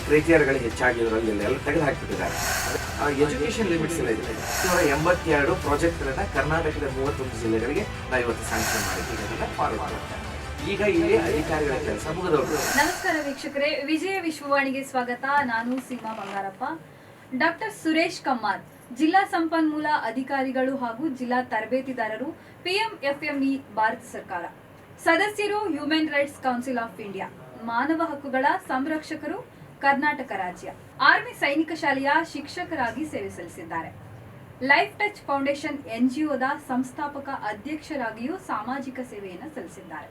ಕ್ರೈಟೀರಿಯಾಗಳು ಹೆಚ್ಚಾಗಿರೋದ್ರಲ್ಲಿ ಎಲ್ಲ ತೆಗೆದು ಹಾಕಿಬಿಟ್ಟಿದ್ದಾರೆ. Education limits ಎಲ್ಲ ಇದೆ. 82 ಪ್ರಾಜೆಕ್ಟ್ಗಳನ್ನ ಕರ್ನಾಟಕದ 31 ಜಿಲ್ಲೆಗಳಿಗೆ ನಾವು ಇವತ್ತು ಸ್ಯಾಂಕ್ಷನ್ ಮಾಡಿದ್ದೀವಿ. ಅದನ್ನ ಫಾಲೋ ಮಾಡುತ್ತೆ. ಈಗ ಇಲ್ಲಿ ಅಧಿಕಾರಿಗಳ ಕೆಲಸ ಮುಗಿದವರು. ನಮಸ್ಕಾರ ವೀಕ್ಷಕರೇ, ವಿಜಯ ವಿಶ್ವವಾಣಿಗೆ ಸ್ವಾಗತ. ನಾನು ಸೀಮಾ ಬಂಗಾರಪ್ಪ. ಡಾಕ್ಟರ್ ಸುರೇಶ್ ಕಮ್ಮಾರ್, ಜಿಲ್ಲಾ ಸಂಪನ್ಮೂಲ ಅಧಿಕಾರಿಗಳು ಹಾಗೂ ಜಿಲ್ಲಾ ತರಬೇತಿದಾರರು, PMFME ಭಾರತ ಸರ್ಕಾರ. ಸದಸ್ಯರು human rights council of India, ಮಾನವ ಹಕ್ಕುಗಳ ಸಂರಕ್ಷಕರು, ಕರ್ನಾಟಕ ರಾಜ್ಯ. ಆರ್ಮಿ ಸೈನಿಕ ಶಾಲೆಯ ಶಿಕ್ಷಕರಾಗಿ ಸೇವೆ ಸಲ್ಲಿಸಿದ್ದಾರೆ. ಲೈಫ್ ಟಚ್ ಫೌಂಡೇಶನ್ NGOದ ಸಂಸ್ಥಾಪಕ ಅಧ್ಯಕ್ಷರಾಗಿಯೂ ಸಾಮಾಜಿಕ ಸೇವೆಯನ್ನು ಸಲ್ಲಿಸಿದ್ದಾರೆ.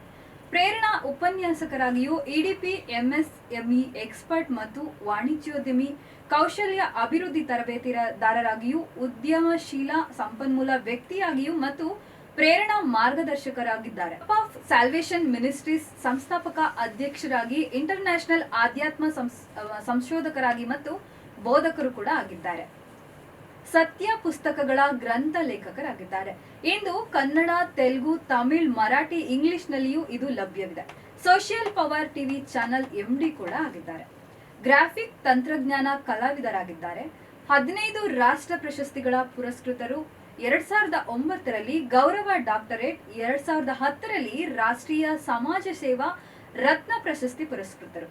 ಪ್ರೇರಣಾ ಉಪನ್ಯಾಸಕರಾಗಿಯೂ EDP MSME ಎಕ್ಸ್ಪರ್ಟ್ ಮತ್ತು ವಾಣಿಜ್ಯೋದ್ಯಮಿ ಕೌಶಲ್ಯ ಅಭಿವೃದ್ಧಿ ತರಬೇತಿದಾರರಾಗಿಯೂ ಉದ್ಯಮಶೀಲ ಸಂಪನ್ಮೂಲ ವ್ಯಕ್ತಿಯಾಗಿಯೂ ಮತ್ತು ಪ್ರೇರಣಾ ಮಾರ್ಗದರ್ಶಕರಾಗಿದ್ದಾರೆ. ಆಫ್ ಸ್ಯಾಲ್ವೇಷನ್ ಮಿನಿಸ್ಟ್ರೀಸ್ ಸಂಸ್ಥಾಪಕ ಅಧ್ಯಕ್ಷರಾಗಿ, ಇಂಟರ್ನ್ಯಾಷನಲ್ ಆಧ್ಯಾತ್ಮ ಸಂಶೋಧಕರಾಗಿ ಮತ್ತು ಬೋಧಕರು ಕೂಡ ಆಗಿದ್ದಾರೆ. ಸತ್ಯ ಪುಸ್ತಕಗಳ ಗ್ರಂಥ ಲೇಖಕರಾಗಿದ್ದಾರೆ. ಇಂದು ಕನ್ನಡ, ತೆಲುಗು, ತಮಿಳ್, ಮರಾಠಿ, ಇಂಗ್ಲಿಷ್ನಲ್ಲಿಯೂ ಇದು ಲಭ್ಯವಿದೆ. Social power TV channel MD ಕೂಡ ಆಗಿದ್ದಾರೆ. ಗ್ರಾಫಿಕ್ ತಂತ್ರಜ್ಞಾನ ಕಲಾವಿದರಾಗಿದ್ದಾರೆ. 15 ರಾಷ್ಟ್ರ ಪ್ರಶಸ್ತಿಗಳ ಪುರಸ್ಕೃತರು. 2009ರಲ್ಲಿ ಗೌರವ ಡಾಕ್ಟರೇಟ್, 2010ರಲ್ಲಿ ರಾಷ್ಟ್ರೀಯ ಸಮಾಜ ಸೇವಾ ರತ್ನ ಪ್ರಶಸ್ತಿ ಪುರಸ್ಕೃತರು.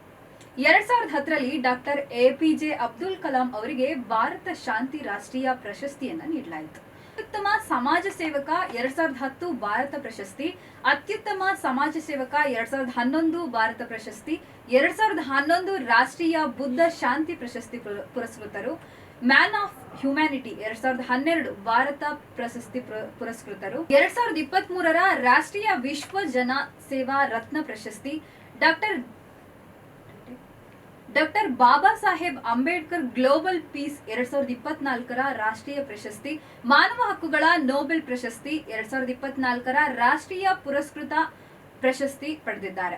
2010ರಲ್ಲಿ ಡಾಕ್ಟರ್ APJ ಅಬ್ದುಲ್ ಕಲಾಂ ಅವರಿಗೆ ಭಾರತ ಶಾಂತಿ ರಾಷ್ಟ್ರೀಯ ಪ್ರಶಸ್ತಿಯನ್ನ ನೀಡಲಾಯಿತು. ಅತ್ಯುತ್ತಮ ಸಮಾಜ ಸೇವಕ 2010 ಭಾರತ ಪ್ರಶಸ್ತಿ, ಅತ್ಯುತ್ತಮ ಸಮಾಜ ಸೇವಕ 2011 ಭಾರತ ಪ್ರಶಸ್ತಿ, 2011 ರಾಷ್ಟ್ರೀಯ ಬುದ್ಧ ಶಾಂತಿ ಪ್ರಶಸ್ತಿ ಪುರಸ್ಕೃತರು. ಮ್ಯಾನ್ ಆಫ್ ಹ್ಯುಮ್ಯಾನಿಟಿ 2012 ಭಾರತ ಪ್ರಶಸ್ತಿ ಪುರಸ್ಕೃತರು. 2023ರ ರಾಷ್ಟ್ರೀಯ ವಿಶ್ವ ಜನ ಸೇವಾ ರತ್ನ ಪ್ರಶಸ್ತಿ, doctor Baba Saheb Ambedkar global piece 2024ರ ರಾಷ್ಟ್ರೀಯ ಪ್ರಶಸ್ತಿ, ಮಾನವ ಹಕ್ಕುಗಳ ನೊಬೆಲ್ ಪ್ರಶಸ್ತಿ 2024ರ ರಾಷ್ಟ್ರೀಯ ಪುರಸ್ಕೃತ ಪ್ರಶಸ್ತಿ ಪಡೆದಿದ್ದಾರೆ.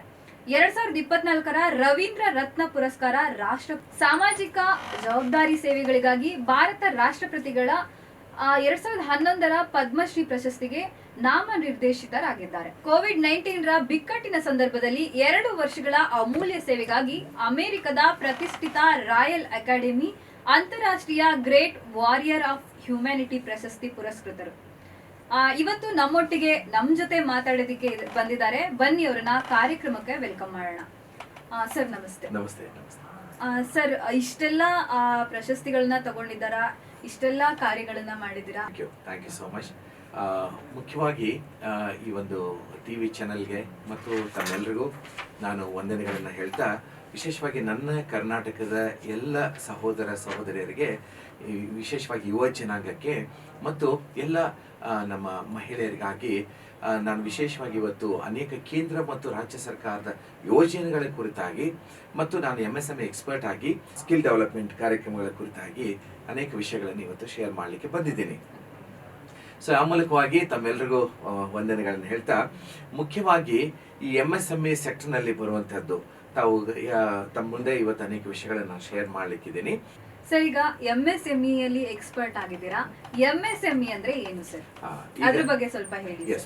2024ರ ರವೀಂದ್ರ ರತ್ನ ಪುರಸ್ಕಾರ, ರಾಷ್ಟ್ರ ಸಾಮಾಜಿಕ ಜವಾಬ್ದಾರಿ ಸೇವೆಗಳಿಗಾಗಿ ಭಾರತ ರಾಷ್ಟ್ರಪತಿಗಳ 2011ರ ಪದ್ಮಶ್ರೀ ಪ್ರಶಸ್ತಿಗೆ ನಾಮನಿರ್ದೇಶಿತರಾಗಿದ್ದಾರೆ. COVID-19ರ ಬಿಕ್ಕಟ್ಟಿನ ಸಂದರ್ಭದಲ್ಲಿ 2 ವರ್ಷಗಳ ಅಮೂಲ್ಯ ಸೇವೆಗಾಗಿ ಅಮೆರಿಕದ ಪ್ರತಿಷ್ಠಿತ ರಾಯಲ್ ಅಕಾಡೆಮಿ ಅಂತಾರಾಷ್ಟ್ರೀಯ ಗ್ರೇಟ್ ವಾರಿಯರ್ ಆಫ್ ಹ್ಯುಮ್ಯಾನಿಟಿ ಪ್ರಶಸ್ತಿ ಪುರಸ್ಕೃತರು. ಇವತ್ತು ನಮ್ಮೊಟ್ಟಿಗೆ ನಮ್ಮ ಜೊತೆ ಮಾತಾಡೋದಕ್ಕೆ ಬಂದಿದ್ದಾರೆ. ಬನ್ನಿ ಅವರನ್ನ ಕಾರ್ಯಕ್ರಮಕ್ಕೆ ವೆಲ್ಕಮ್ ಮಾಡೋಣ. ಸರ್ ನಮಸ್ತೆ. ನಮಸ್ತೆ. ಸರ್, ಇಷ್ಟೆಲ್ಲ ಪ್ರಶಸ್ತಿಗಳನ್ನ ತಗೊಂಡಿದ್ದಾರಾ, ಇಷ್ಟೆಲ್ಲ ಕಾರ್ಯಗಳನ್ನ ಮಾಡಿದ್ದೀರಾ? Thank you so much. ಮುಖ್ಯವಾಗಿ ಈ ಒಂದು TV ಚಾನೆಲ್ಗೆ ಮತ್ತು ತಮ್ಮೆಲ್ಲರಿಗೂ ನಾನು ವಂದನೆಗಳನ್ನು ಹೇಳ್ತಾ, ವಿಶೇಷವಾಗಿ ನನ್ನ ಕರ್ನಾಟಕದ ಎಲ್ಲ ಸಹೋದರ ಸಹೋದರಿಯರಿಗೆ, ವಿಶೇಷವಾಗಿ ಯುವ ಜನಾಂಗಕ್ಕೆ ಮತ್ತು ಎಲ್ಲ ನಮ್ಮ ಮಹಿಳೆಯರಿಗಾಗಿ ನಾನು ವಿಶೇಷವಾಗಿ ಇವತ್ತು ಅನೇಕ ಕೇಂದ್ರ ಮತ್ತು ರಾಜ್ಯ ಸರ್ಕಾರದ ಯೋಜನೆಗಳ ಕುರಿತಾಗಿ ಮತ್ತು ನಾನು MSME ಎಕ್ಸ್ಪರ್ಟ್ ಆಗಿ ಸ್ಕಿಲ್ ಡೆವಲಪ್ಮೆಂಟ್ ಕಾರ್ಯಕ್ರಮಗಳ ಕುರಿತಾಗಿ ಅನೇಕ ವಿಷಯಗಳನ್ನು ಇವತ್ತು ಶೇರ್ ಮಾಡಲಿಕ್ಕೆ ಬಂದಿದ್ದೀನಿ. ಸೊ ಆ ಮೂಲಕವಾಗಿ ತಮ್ಮೆಲ್ಲರಿಗೂ ವಂದನೆಗಳನ್ನು ಹೇಳ್ತಾ, ಮುಖ್ಯವಾಗಿ ಈ MSME ಸೆಕ್ಟರ್ನಲ್ಲಿ ಬರುವಂತಹದ್ದು ತಾವು ತಮ್ಮ ಮುಂದೆ ಇವತ್ತು ಅನೇಕ ವಿಷಯಗಳನ್ನು ನಾನು ಶೇರ್ ಮಾಡಲಿಕ್ಕಿದ್ದೀನಿ. ಸರ್, ಈಗ MSME ಯಲ್ಲಿ ಎಕ್ಸ್ಪರ್ಟ್ ಆಗಿದ್ದೀರಾ. MSME ಅಂದ್ರೆ ಏನು ಸರ್? ಅದ್ರ ಬಗ್ಗೆ ಸ್ವಲ್ಪ ಹೇಳಿ.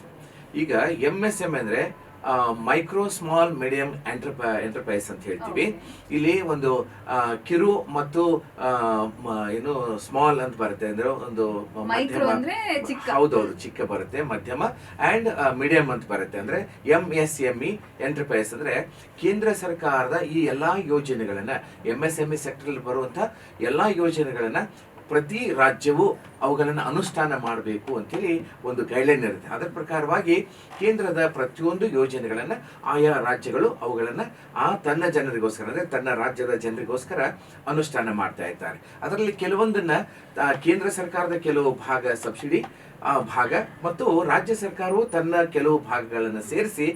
ಈಗ MSME ಅಂದ್ರೆ ಮೈಕ್ರೋ ಸ್ಮಾಲ್ ಮೀಡಿಯಂ ಎಂಟರ್ಪ್ರೈಸ್ ಅಂತ ಹೇಳ್ತೀವಿ. ಇಲ್ಲಿ ಒಂದು ಕಿರು ಮತ್ತು ಏನು ಸ್ಮಾಲ್ ಅಂತ ಬರುತ್ತೆ, ಅಂದ್ರೆ ಒಂದು ಹೌದೌದು ಚಿಕ್ಕ ಬರುತ್ತೆ, ಮಧ್ಯಮ ಅಂಡ್ ಮೀಡಿಯಂ ಅಂತ ಬರುತ್ತೆ. ಅಂದ್ರೆ MSME ಎಂಟರ್ಪ್ರೈಸ್ ಅಂದ್ರೆ ಕೇಂದ್ರ ಸರ್ಕಾರದ ಈ ಎಲ್ಲಾ ಯೋಜನೆಗಳನ್ನ, MSME ಸೆಕ್ಟರ್ ಅಲ್ಲಿ ಬರುವಂತಹ ಎಲ್ಲಾ ಯೋಜನೆಗಳನ್ನ ಪ್ರತಿ ರಾಜ್ಯವು ಅವುಗಳನ್ನು ಅನುಷ್ಠಾನ ಮಾಡಬೇಕು ಅಂತೇಳಿ ಒಂದು ಗೈಡ್ಲೈನ್ ಇರುತ್ತೆ. ಅದರ ಪ್ರಕಾರವಾಗಿ ಕೇಂದ್ರದ ಪ್ರತಿಯೊಂದು ಯೋಜನೆಗಳನ್ನು ಆಯಾ ರಾಜ್ಯಗಳು ಅವುಗಳನ್ನು ತನ್ನ ಜನರಿಗೋಸ್ಕರ, ಅಂದರೆ ತನ್ನ ರಾಜ್ಯದ ಜನರಿಗೋಸ್ಕರ ಅನುಷ್ಠಾನ ಮಾಡ್ತಾ ಇರ್ತಾರೆ. ಅದರಲ್ಲಿ ಕೆಲವೊಂದನ್ನ ಕೇಂದ್ರ ಸರ್ಕಾರದ ಕೆಲವು ಭಾಗ ಸಬ್ಸಿಡಿ ಭಾಗ ಮತ್ತು ರಾಜ್ಯ ಸರ್ಕಾರವು ತನ್ನ ಕೆಲವು ಭಾಗಗಳನ್ನು ಸೇರಿಸಿ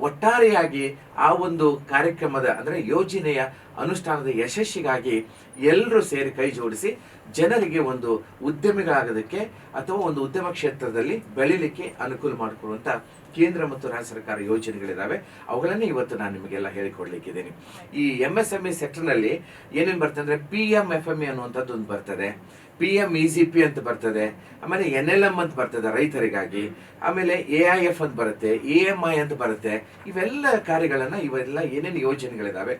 ಒಟ್ಟಾರೆಯಾಗಿ ಆ ಒಂದು ಕಾರ್ಯಕ್ರಮದ, ಅಂದರೆ ಯೋಜನೆಯ ಅನುಷ್ಠಾನದ ಯಶಸ್ಸಿಗಾಗಿ ಎಲ್ಲರೂ ಸೇರಿ ಕೈ ಜೋಡಿಸಿ ಜನರಿಗೆ ಒಂದು ಉದ್ಯಮಿಗಳಾಗೋದಕ್ಕೆ ಅಥವಾ ಒಂದು ಉದ್ಯಮ ಕ್ಷೇತ್ರದಲ್ಲಿ ಬೆಳಿಲಿಕ್ಕೆ ಅನುಕೂಲ ಮಾಡಿಕೊಡುವಂಥ ಕೇಂದ್ರ ಮತ್ತು ರಾಜ್ಯ ಸರ್ಕಾರ ಯೋಜನೆಗಳಿದ್ದಾವೆ. ಅವುಗಳನ್ನೇ ಇವತ್ತು ನಾನು ನಿಮಗೆಲ್ಲ ಹೇಳಿಕೊಡ್ಲಿಕ್ಕಿದ್ದೀನಿ. ಈ MSME ಸೆಕ್ಟರ್ನಲ್ಲಿ ಏನೇನು ಬರ್ತದೆ ಅಂದರೆ PMFME ಅನ್ನುವಂಥದ್ದು ಒಂದು ಬರ್ತದೆ, PMEGP ಅಂತ ಬರ್ತದೆ, ಆಮೇಲೆ NLM ಅಂತ ಬರ್ತದೆ ರೈತರಿಗಾಗಿ, ಆಮೇಲೆ AIF ಅಂತ ಬರುತ್ತೆ, AMI ಅಂತ ಬರುತ್ತೆ. ಇವೆಲ್ಲ ಕಾರ್ಯಗಳನ್ನು, ಇವೆಲ್ಲ ಏನೇನು ಯೋಜನೆಗಳಿದ್ದಾವೆ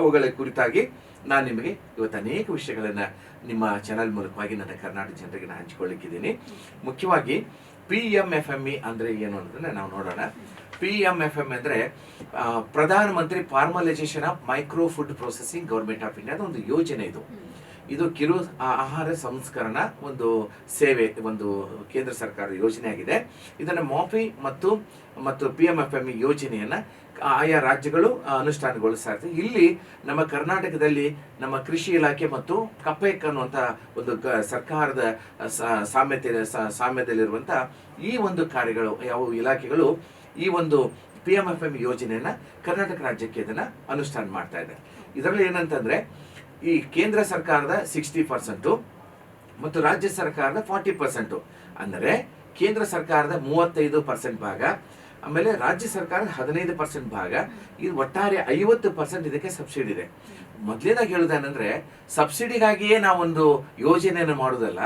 ಅವುಗಳ ಕುರಿತಾಗಿ ನಾನು ನಿಮಗೆ ಇವತ್ತು ಅನೇಕ ವಿಷಯಗಳನ್ನು ನಿಮ್ಮ ಚಾನಲ್ ಮೂಲಕವಾಗಿ ನನ್ನ ಕರ್ನಾಟಕ ಜನರಿಗೆ ನಾನು ಹಂಚಿಕೊಳ್ಳಿಕ್ಕಿದ್ದೀನಿ. ಮುಖ್ಯವಾಗಿ PMFME ಅಂದರೆ ಏನು ಅನ್ನೋದನ್ನ ನಾವು ನೋಡೋಣ. PMFME ಅಂದರೆ Pradhan Mantri formalisation of micro food processing government of ಇಂಡಿಯಾದ ಒಂದು ಯೋಜನೆ ಇದು ಕಿರು ಆಹಾರ ಸಂಸ್ಕರಣಾ ಒಂದು ಸೇವೆ, ಒಂದು ಕೇಂದ್ರ ಸರ್ಕಾರದ ಯೋಜನೆ ಆಗಿದೆ. ಇದನ್ನು MOPI ಮತ್ತು PMFME ಯೋಜನೆಯನ್ನ ಆಯಾ ರಾಜ್ಯಗಳು ಅನುಷ್ಠಾನಗೊಳಿಸ್ತಾ ಇರ್ತದೆ. ಇಲ್ಲಿ ನಮ್ಮ ಕರ್ನಾಟಕದಲ್ಲಿ ನಮ್ಮ ಕೃಷಿ ಇಲಾಖೆ ಮತ್ತು ಕಪೆಕ್ ಅನ್ನುವಂಥ ಒಂದು ಸರ್ಕಾರದ ಸಾಮ್ಯದಲ್ಲಿರುವಂಥ ಈ ಒಂದು ಕಾರ್ಯಗಳು ಯಾವ ಇಲಾಖೆಗಳು ಈ ಒಂದು PMFME ಯೋಜನೆಯನ್ನ ಕರ್ನಾಟಕ ರಾಜ್ಯಕ್ಕೆ ಇದನ್ನ ಅನುಷ್ಠಾನ ಮಾಡ್ತಾ ಇದೆ. ಇದರಲ್ಲಿ ಏನಂತಂದ್ರೆ ಈ ಕೇಂದ್ರ ಸರ್ಕಾರದ 60% ಮತ್ತು ರಾಜ್ಯ ಸರ್ಕಾರದ 40%, ಅಂದರೆ ಕೇಂದ್ರ ಸರ್ಕಾರದ 35% ಭಾಗ, ಆಮೇಲೆ ರಾಜ್ಯ ಸರ್ಕಾರದ 15% ಭಾಗ, ಇದು ಒಟ್ಟಾರೆ 50% ಇದಕ್ಕೆ ಸಬ್ಸಿಡಿ ಇದೆ. ಮೊದಲೇದಾಗಿ ಹೇಳುವುದೇನೆಂದ್ರೆ ಸಬ್ಸಿಡಿಗಾಗಿಯೇ ನಾವೊಂದು ಯೋಜನೆಯನ್ನು ಮಾಡುವುದಲ್ಲ,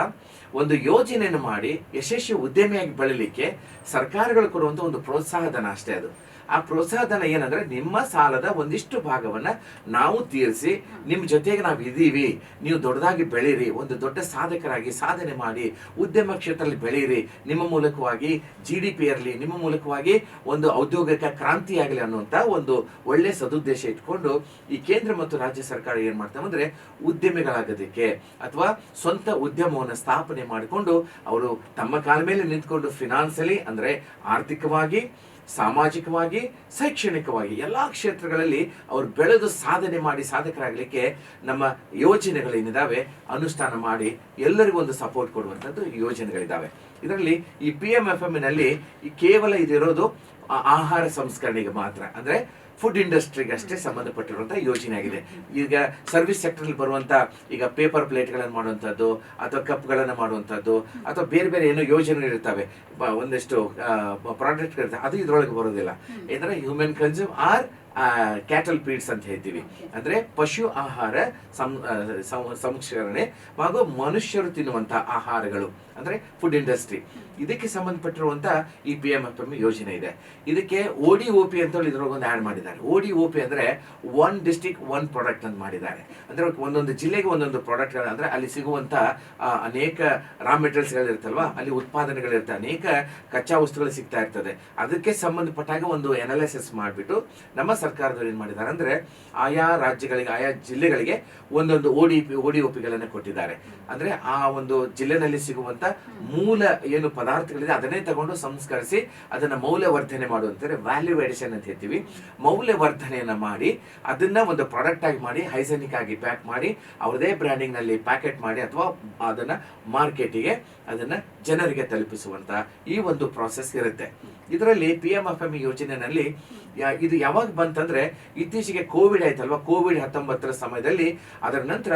ಒಂದು ಯೋಜನೆಯನ್ನು ಮಾಡಿ ಯಶಸ್ವಿ ಉದ್ಯಮಿಯಾಗಿ ಬೆಳಲಿಕ್ಕೆ ಸರ್ಕಾರಗಳು ಕೊಡುವಂಥ ಒಂದು ಪ್ರೋತ್ಸಾಹಧನ ಅಷ್ಟೇ ಅದು. ಆ ಪ್ರೋತ್ಸಾಹಧನ ಏನಂದ್ರೆ ನಿಮ್ಮ ಸಾಲದ ಒಂದಿಷ್ಟು ಭಾಗವನ್ನ ನಾವು ತೀರಿಸಿ ನಿಮ್ಮ ಜೊತೆಗೆ ನಾವು ಇದ್ದೀವಿ, ನೀವು ದೊಡ್ಡದಾಗಿ ಬೆಳೀರಿ, ಒಂದು ದೊಡ್ಡ ಸಾಧಕರಾಗಿ ಸಾಧನೆ ಮಾಡಿ ಉದ್ಯಮ ಕ್ಷೇತ್ರದಲ್ಲಿ ಬೆಳೀರಿ, ನಿಮ್ಮ ಮೂಲಕವಾಗಿ GDP ಇರಲಿ, ನಿಮ್ಮ ಮೂಲಕವಾಗಿ ಒಂದು ಔದ್ಯೋಗಿಕ ಕ್ರಾಂತಿ ಆಗಲಿ ಅನ್ನುವಂಥ ಒಂದು ಒಳ್ಳೆ ಸದುದ್ದೇಶ ಇಟ್ಕೊಂಡು ಈ ಕೇಂದ್ರ ಮತ್ತು ರಾಜ್ಯ ಸರ್ಕಾರ ಏನ್ ಮಾಡ್ತಾವೆ ಅಂದ್ರೆ ಉದ್ಯಮಿಗಳಾಗೋದಕ್ಕೆ ಅಥವಾ ಸ್ವಂತ ಉದ್ಯಮವನ್ನು ಸ್ಥಾಪನೆ ಮಾಡಿಕೊಂಡು ಅವರು ತಮ್ಮ ಕಾಲ ಮೇಲೆ ನಿಂತ್ಕೊಂಡು ಫಿನಾನ್ಸಿಯಲಿ ಅಂದ್ರೆ ಆರ್ಥಿಕವಾಗಿ, ಸಾಮಾಜಿಕವಾಗಿ, ಶೈಕ್ಷಣಿಕವಾಗಿ ಎಲ್ಲಾ ಕ್ಷೇತ್ರಗಳಲ್ಲಿ ಅವರು ಬೆಳೆದು ಸಾಧನೆ ಮಾಡಿ ಸಾಧಕರಾಗಲಿಕ್ಕೆ ನಮ್ಮ ಯೋಜನೆಗಳೇನಿದಾವೆ ಅನುಷ್ಠಾನ ಮಾಡಿ ಎಲ್ಲರಿಗೂ ಒಂದು ಸಪೋರ್ಟ್ ಕೊಡುವಂಥದ್ದು ಯೋಜನೆಗಳಿದ್ದಾವೆ. ಇದರಲ್ಲಿ ಈ PMFME ನಲ್ಲಿ ಕೇವಲ ಇದಿರೋದು ಆಹಾರ ಸಂಸ್ಕರಣೆಗೆ ಮಾತ್ರ, ಅಂದ್ರೆ ಫುಡ್ ಇಂಡಸ್ಟ್ರಿಗೆ ಅಷ್ಟೇ ಸಂಬಂಧಪಟ್ಟಿರುವಂತಹ ಯೋಜನೆ ಆಗಿದೆ. ಈಗ ಸರ್ವಿಸ್ ಸೆಕ್ಟರ್ ಬರುವಂತ ಈಗ ಪೇಪರ್ ಪ್ಲೇಟ್ಗಳನ್ನು ಮಾಡುವಂಥದ್ದು ಅಥವಾ ಕಪ್ಗಳನ್ನು ಮಾಡುವಂಥದ್ದು ಅಥವಾ ಬೇರೆ ಬೇರೆ ಏನೋ ಯೋಜನೆಗಳಿರ್ತವೆ, ಒಂದಷ್ಟು ಪ್ರಾಡಕ್ಟ್ಗಳಿರ್ತವೆ, ಅದು ಇದ್ರೊಳಗೆ ಬರೋದಿಲ್ಲ. ಏನಂದ್ರೆ human consume or cattle feeds ಅಂತ ಹೇಳ್ತೀವಿ, ಅಂದ್ರೆ ಪಶು ಆಹಾರ ಸಂಸ್ಕರಣೆ ಹಾಗೂ ಮನುಷ್ಯರು ತಿನ್ನುವಂತ ಆಹಾರಗಳು ಅಂದ್ರೆ ಫುಡ್ ಇಂಡಸ್ಟ್ರಿ, ಇದಕ್ಕೆ ಸಂಬಂಧಪಟ್ಟಿರುವಂತ ಈ PMFME ಯೋಜನೆ ಇದೆ. ಇದಕ್ಕೆ ODOP ಅಂತ ಇದ್ರೊಳಗೊಂದು ಆಡ್ ಮಾಡಿದ್ದಾರೆ. ODOP ಅಂದ್ರೆ ಒನ್ ಡಿಸ್ಟ್ರಿಕ್ಟ್ ಒನ್ ಪ್ರಾಡಕ್ಟ್ ಅಂತ ಮಾಡಿದ್ದಾರೆ. ಅಂದ್ರೆ ಒಂದೊಂದು ಜಿಲ್ಲೆಗೆ ಒಂದೊಂದು ಪ್ರಾಡಕ್ಟ್, ಅಂದ್ರೆ ಅಲ್ಲಿ ಸಿಗುವಂತ ಅನೇಕ ರಾ ಮೆಟೀರಿಯಲ್ಸ್ ಗಳಿರ್ತಲ್ವಾ, ಅಲ್ಲಿ ಉತ್ಪಾದನೆಗಳಿರ್ತವೆ, ಅನೇಕ ಕಚ್ಚಾ ವಸ್ತುಗಳು ಸಿಗ್ತಾ ಇರ್ತದೆ. ಅದಕ್ಕೆ ಸಂಬಂಧಪಟ್ಟಾಗ ಒಂದು ಅನಾಲಿಸಿಸ್ ಮಾಡಿಬಿಟ್ಟು ನಮ್ಮ ಸರ್ಕಾರದವರು ಏನ್ ಮಾಡಿದ್ದಾರೆ ಅಂದ್ರೆ ಆಯಾ ರಾಜ್ಯಗಳಿಗೆ, ಆಯಾ ಜಿಲ್ಲೆಗಳಿಗೆ ಒಂದೊಂದು ODOPಗಳನ್ನು ಕೊಟ್ಟಿದ್ದಾರೆ. ಅಂದ್ರೆ ಆ ಒಂದು ಜಿಲ್ಲೆನಲ್ಲಿ ಸಿಗುವಂತ ಮೂಲ ಏನು ಪದಾರ್ಥಗಳಿದೆ ಅದನ್ನೇ ತಗೊಂಡು ಸಂಸ್ಕರಿಸಿ ಅದನ್ನ ಮೌಲ್ಯವರ್ಧನೆ ಮಾಡುವಂತಾರೆ, ವ್ಯಾಲ್ಯೂ ಎಡಿಷನ್ ಅಂತ ಹೇಳ್ತೀವಿ. ಮೌಲ್ಯವರ್ಧನೆಯನ್ನ ಮಾಡಿ ಅದನ್ನ ಒಂದು ಪ್ರಾಡಕ್ಟ್ ಆಗಿ ಮಾಡಿ ಹೈಜೆನಿಕ್ ಆಗಿ ಪ್ಯಾಕ್ ಮಾಡಿ ಅವರದೇ ಬ್ರ್ಯಾಂಡಿಂಗ್ ನಲ್ಲಿ ಪ್ಯಾಕೆಟ್ ಮಾಡಿ ಅಥವಾ ಅದನ್ನ ಮಾರ್ಕೆಟಿಗೆ ಅದನ್ನ ಜನರಿಗೆ ತಲುಪಿಸುವಂತ ಈ ಒಂದು ಪ್ರಾಸೆಸ್ ಇರುತ್ತೆ. ಇದರಲ್ಲಿ PMFME ಯೋಜನೆಯಲ್ಲಿ ಇದು ಯಾವಾಗ ಬಂತಂದ್ರೆ ಇತ್ತೀಚೆಗೆ ಕೋವಿಡ್ ಆಯ್ತಲ್ವಾ, COVID-19 ಸಮಯದಲ್ಲಿ ಅದರ ನಂತರ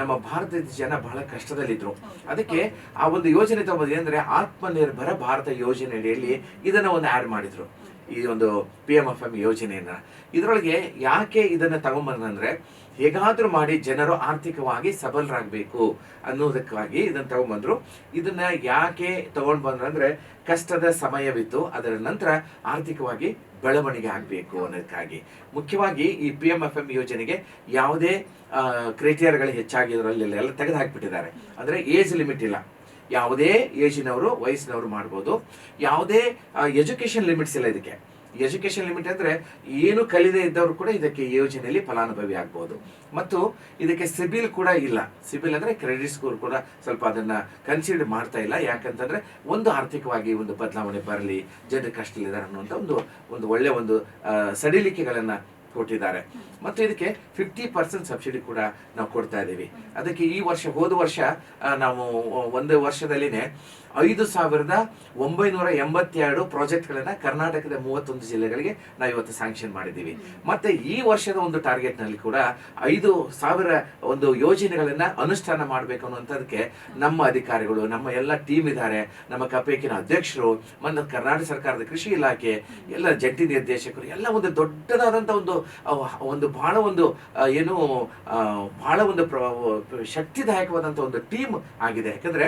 ನಮ್ಮ ಭಾರತದ ಜನ ಬಹಳ ಕಷ್ಟದಲ್ಲಿದ್ರು. ಅದಕ್ಕೆ ಆ ಒಂದು ಯೋಜನೆ ತಗೊಂಡು ಅಂದ್ರೆ ಆತ್ಮನಿರ್ಭರ ಭಾರತ ಯೋಜನೆ ಅಡಿಯಲ್ಲಿ ಇದನ್ನ ಒಂದು ಆಡ್ ಮಾಡಿದ್ರು, ಈ ಒಂದು PMFME ಯೋಜನೆಯನ್ನ. ಇದರೊಳಗೆ ಯಾಕೆ ಇದನ್ನ ತಗೊಂಡ್ಬಂದ್ರೆ ಹೇಗಾದ್ರೂ ಮಾಡಿ ಜನರು ಆರ್ಥಿಕವಾಗಿ ಸಬಲರಾಗಬೇಕು ಅನ್ನೋದಕ್ಕಾಗಿ ಇದನ್ನ ತಗೊಂಡ್ಬಂದ್ರು. ಇದನ್ನ ಯಾಕೆ ತಗೊಂಡ್ ಬಂದ್ರು ಅಂದ್ರೆ ಕಷ್ಟದ ಸಮಯವಿತ್ತು, ಅದರ ನಂತರ ಆರ್ಥಿಕವಾಗಿ ಬೆಳವಣಿಗೆ ಆಗಬೇಕು ಅನ್ನೋದಕ್ಕಾಗಿ. ಮುಖ್ಯವಾಗಿ ಈ PMFME ಯೋಜನೆಗೆ ಯಾವುದೇ ಕ್ರೈಟೀರಿಯಾಗಳು ಹೆಚ್ಚಾಗಿರೋಲ್ಲ, ಎಲ್ಲ ತೆಗೆದು ಹಾಕ್ಬಿಟ್ಟಿದ್ದಾರೆ. ಅಂದ್ರೆ ಏಜ್ ಲಿಮಿಟ್ ಇಲ್ಲ, ಯಾವುದೇ ಏಜಿನವರು ವಯಸ್ಸಿನವರು ಮಾಡ್ಬೋದು. ಯಾವುದೇ ಎಜುಕೇಶನ್ ಲಿಮಿಟ್ಸ್ ಇಲ್ಲ ಇದಕ್ಕೆ. ಎಜುಕೇಶನ್ ಲಿಮಿಟ್ ಅಂದ್ರೆ ಏನು ಕಲಿದೇ ಇದ್ದವರು ಕೂಡ ಇದಕ್ಕೆ ಯೋಜನೆಯಲ್ಲಿ ಫಲಾನುಭವಿ ಆಗ್ಬಹುದು. ಮತ್ತು ಇದಕ್ಕೆ ಸಿಬಿಲ್ ಕೂಡ ಇಲ್ಲ. ಸಿಬಿಲ್ ಅಂದ್ರೆ ಕ್ರೆಡಿಟ್ ಸ್ಕೋರ್ ಕೂಡ ಸ್ವಲ್ಪ ಅದನ್ನ ಕನ್ಸಿಡರ್ ಮಾಡ್ತಾ ಇಲ್ಲ. ಯಾಕಂತಂದ್ರೆ ಒಂದು ಆರ್ಥಿಕವಾಗಿ ಒಂದು ಬದಲಾವಣೆ ಬರಲಿ, ಜನರು ಕಷ್ಟದಲ್ಲಿದ್ದಾರೆ ಅನ್ನುವಂಥ ಒಂದು ಒಳ್ಳೆ ಒಂದು ಸಡಿಲಿಕೆಗಳನ್ನ ಕೊಟ್ಟಿದ್ದಾರೆ. ಮತ್ತು ಇದಕ್ಕೆ 50% ಸಬ್ಸಿಡಿ ಕೂಡ ನಾವು ಕೊಡ್ತಾ ಇದ್ದೀವಿ. ಅದಕ್ಕೆ ಈ ವರ್ಷ, ಹೋದ ವರ್ಷ ನಾವು ಒಂದು ವರ್ಷದಲ್ಲಿನೇ 5,982 ಪ್ರಾಜೆಕ್ಟ್ಗಳನ್ನ ಕರ್ನಾಟಕದ 31 ಜಿಲ್ಲೆಗಳಿಗೆ ನಾವು ಇವತ್ತು ಸ್ಯಾಂಕ್ಷನ್ ಮಾಡಿದ್ದೀವಿ. ಮತ್ತೆ ಈ ವರ್ಷದ ಒಂದು ಟಾರ್ಗೆಟ್ ನಲ್ಲಿ ಕೂಡ 5,000 ಒಂದು ಯೋಜನೆಗಳನ್ನ ಅನುಷ್ಠಾನ ಮಾಡಬೇಕು ಅನ್ನುವಂಥದಕ್ಕೆ ನಮ್ಮ ಅಧಿಕಾರಿಗಳು, ನಮ್ಮ ಎಲ್ಲ ಟೀಮ್ ಇದ್ದಾರೆ, ನಮ್ಮ ಕಪೆಕಿನ ಅಧ್ಯಕ್ಷರು ಮತ್ತು ಕರ್ನಾಟಕ ಸರ್ಕಾರದ ಕೃಷಿ ಇಲಾಖೆ ಎಲ್ಲ ಜಂಟಿ ನಿರ್ದೇಶಕರು ಎಲ್ಲ ಒಂದು ದೊಡ್ಡದಾದಂಥ ಒಂದು ಬಹಳ ಒಂದು ಏನು ಬಹಳ ಒಂದು ಶಕ್ತಿದಾಯಕವಾದಂಥ ಒಂದು ಟೀಮ್ ಆಗಿದೆ. ಯಾಕಂದ್ರೆ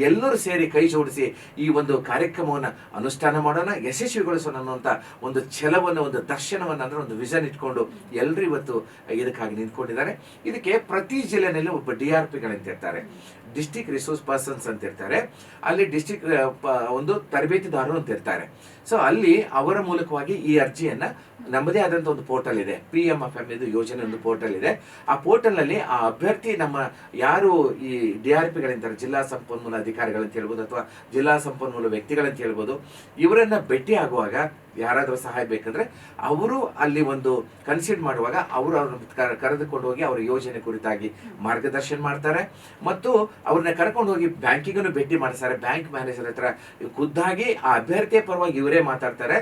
ಎಲ್ಲರೂ ಸೇರಿ ಕೈ ಜೋಡಿಸಿ ಈ ಒಂದು ಕಾರ್ಯಕ್ರಮವನ್ನು ಅನುಷ್ಠಾನ ಮಾಡೋಣ, ಯಶಸ್ವಿಗೊಳಿಸೋಣ ಅನ್ನುವಂಥ ಒಂದು ಛಲವನ್ನು, ಒಂದು ದರ್ಶನವನ್ನು, ಅಂದ್ರೆ ಒಂದು ವಿಷನ್ ಇಟ್ಕೊಂಡು ಎಲ್ಲರೂ ಇವತ್ತು ಇದಕ್ಕಾಗಿ ನಿಂತ್ಕೊಂಡಿದ್ದಾರೆ. ಇದಕ್ಕೆ ಪ್ರತಿ ಜಿಲ್ಲೆನಲ್ಲಿ ಒಬ್ಬ DRPಗಳಂತ ಇರ್ತಾರೆ, ಡಿಸ್ಟ್ರಿಕ್ಟ್ ರಿಸೋರ್ಸ್ ಪರ್ಸನ್ಸ್ ಅಂತ ಇರ್ತಾರೆ. ಅಲ್ಲಿ ಡಿಸ್ಟ್ರಿಕ್ಟ್ ಒಂದು ತರಬೇತಿದಾರರು ಅಂತ ಇರ್ತಾರೆ. ಸೊ ಅಲ್ಲಿ ಅವರ ಮೂಲಕವಾಗಿ ಈ ಅರ್ಜಿಯನ್ನ ನಮ್ಮದೇ ಆದಂತ ಒಂದು ಪೋರ್ಟಲ್ ಇದೆ, PMFM ಇದು ಯೋಜನೆ ಒಂದು ಪೋರ್ಟಲ್ ಇದೆ. ಆ ಪೋರ್ಟಲ್ ನಲ್ಲಿ ಆ ಅಭ್ಯರ್ಥಿ ನಮ್ಮ ಯಾರು ಈ DRPಗಳಿಂದ ಜಿಲ್ಲಾ ಸಂಪನ್ಮೂಲ ಅಧಿಕಾರಿಗಳಂತ ಹೇಳ್ಬೋದು ಅಥವಾ ಜಿಲ್ಲಾ ಸಂಪನ್ಮೂಲ ವ್ಯಕ್ತಿಗಳಂತ ಹೇಳ್ಬೋದು, ಇವರನ್ನ ಭೇಟಿ ಆಗುವಾಗ ಯಾರಾದರೂ ಸಹಾಯ ಬೇಕಂದ್ರೆ ಅವರು ಅಲ್ಲಿ ಒಂದು ಕನ್ಸಿಡರ್ ಮಾಡುವಾಗ ಅವರು ಅವ್ರನ್ನ ಕರೆದುಕೊಂಡು ಹೋಗಿ ಅವರ ಯೋಜನೆ ಕುರಿತಾಗಿ ಮಾರ್ಗದರ್ಶನ ಮಾಡ್ತಾರೆ ಮತ್ತು ಅವ್ರನ್ನ ಕರ್ಕೊಂಡು ಹೋಗಿ ಬ್ಯಾಂಕಿಗೂ ಭೇಟಿ ಮಾಡಿಸ್ತಾರೆ. ಬ್ಯಾಂಕ್ ಮ್ಯಾನೇಜರ್ ಹತ್ರ ಖುದ್ದಾಗಿ ಆ ಅಭ್ಯರ್ಥಿಯ ಪರವಾಗಿ ಇವರೇ ಮಾತಾಡ್ತಾರೆ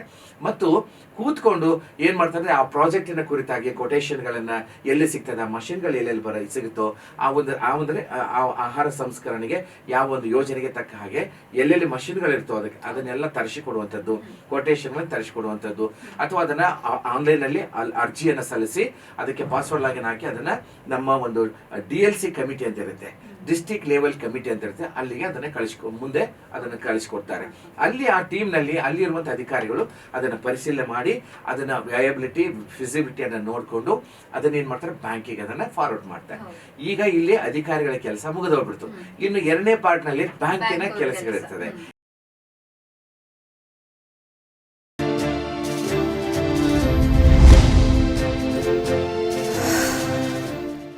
ಮತ್ತು ಕೂತ್ಕೊಂಡು ಏನ್ ಮಾಡ್ತಾರೆ, ಆ ಪ್ರಾಜೆಕ್ಟಿನ ಕುರಿತಾಗಿ ಕೊಟೇಶನ್ಗಳನ್ನ ಎಲ್ಲಿ ಸಿಗ್ತದೆ, ಆ ಮಷಿನ್ಗಳು ಎಲ್ಲೆಲ್ಲಿ ಸಿಗುತ್ತೋ ಆ ಒಂದು ಆಹಾರ ಸಂಸ್ಕರಣೆಗೆ ಯಾವ ಒಂದು ಯೋಜನೆಗೆ ತಕ್ಕ ಹಾಗೆ ಎಲ್ಲೆಲ್ಲಿ ಮಷಿನ್ಗಳು ಇರ್ತೋ ಅದನ್ನೆಲ್ಲ ತರಿಸಿಕೊಡುವಂಥದ್ದು, ಕೊಟೇಶನ್ಗಳನ್ನ ತರಿಸಿಕೊಡುವಂಥದ್ದು, ಅಥವಾ ಅದನ್ನ ಆನ್ಲೈನ್ ಅಲ್ಲಿ ಅರ್ಜಿಯನ್ನ ಸಲ್ಲಿಸಿ ಅದಕ್ಕೆ ಪಾಸ್ವರ್ಡ್ ಲಾಗಿನ್ ಹಾಕಿ ಅದನ್ನ ನಮ್ಮ ಒಂದು DLC ಕಮಿಟಿ ಅಂತ ಇರುತ್ತೆ, ಡಿಸ್ಟ್ರಿಕ್ಟ್ ಲೆವೆಲ್ ಕಮಿಟಿ ಅಂತ ಇರುತ್ತೆ, ಅಲ್ಲಿಗೆ ಅದನ್ನ ಮುಂದೆ ಅದನ್ನ ಕಳಿಸ್ಕೊಡ್ತಾರೆ. ಅಲ್ಲಿ ಆ ಟೀಮ್ ನಲ್ಲಿ ಅಲ್ಲಿ ಇರುವಂತಹ ಅಧಿಕಾರಿಗಳು ಅದನ್ನ ಪರಿಶೀಲನೆ ಮಾಡಿ ಅದನ್ನ ವಯಬಿಲಿಟಿ ಫಿಸಿಬಿಲಿಟಿ ಅನ್ನ ನೋಡ್ಕೊಂಡು ಅದನ್ನ ಏನ್ ಮಾಡ್ತಾರೆ, ಬ್ಯಾಂಕಿಗೆ ಅದನ್ನ ಫಾರ್ವರ್ಡ್ ಮಾಡ್ತಾರೆ. ಈಗ ಇಲ್ಲಿ ಅಧಿಕಾರಿಗಳ ಕೆಲಸ ಮುಗಿದೋಗ್ಬಿಡ್ತು. ಇನ್ನು ಎರಡನೇ ಪಾರ್ಟ್ ನಲ್ಲಿ ಬ್ಯಾಂಕಿನ ಕೆಲಸಗಳಿರ್ತದೆ.